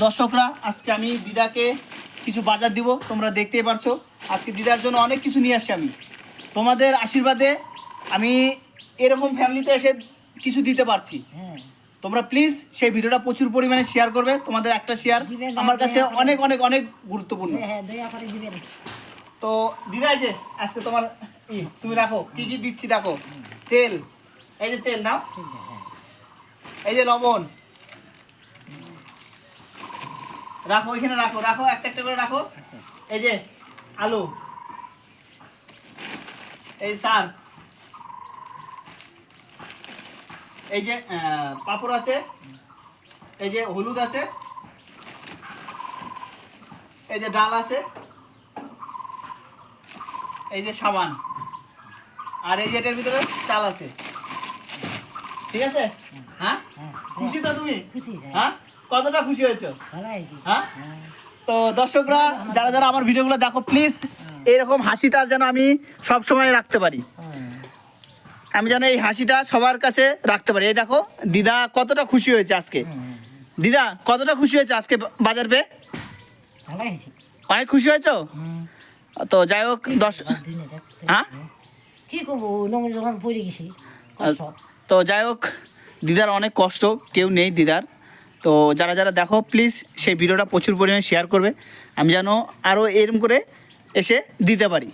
দর্শকরা, আজকে আমি দিদাকে কিছু বাজার দিব, তোমরা দেখতেই পারছো। আজকে দিদার জন্য অনেক কিছু নিয়ে আসছি আমি। তোমাদের আশীর্বাদে আমি এরকম ফ্যামিলিতে এসে কিছু দিতে পারছি। তোমরা প্লিজ সেই ভিডিওটা প্রচুর পরিমাণে শেয়ার করবে। তোমাদের একটা শেয়ার আমার কাছে অনেক অনেক অনেক গুরুত্বপূর্ণ। তো দিদাই যে আজকে তোমার তুমি রাখো কি কি দিচ্ছি দেখো। তেল, এই যে তেল নাও, এই যে লবণ রাখো, এখানে রাখো রাখো, একটা একটা করে রাখো। এই যে আলু, এই সার, এই যে পাপড় আছে, এই যে হলুদ আছে, এই যে ডাল আছে, এই যে সাবান, আর এই যে এটার ভিতরে চাল আছে। ঠিক আছে? হ্যাঁ, খুশি তো তুমি? হ্যাঁ, কতটা খুশি হয়েছো? হ্যাঁ। তো দর্শকরা, যারা যারা আমার ভিডিওগুলো দেখো, প্লিজ এইরকম হাসিটা যেন আমি সব সময় রাখতে পারি। আমি যেন এই হাসিটা সবার কাছে রাখতে পারি। এই দেখো দিদা কতটা খুশি হয়েছে আজকে। দিদা কতটা খুশি হয়েছে আজকে বাজার পেয়ে? অনেক খুশি হয়েছো? তো যাই হোক হ্যাঁ, কি করবো, যখন পড়ে গেছি। তো যাই হোক, দিদার অনেক কষ্ট, কেউ নেই দিদার। তো যারা যারা দেখো, প্লিজ সেই ভিডিওটা প্রচুর পরিমাণে শেয়ার করবে, আমি যেন আরও এরম করে এসে দিতে পারি।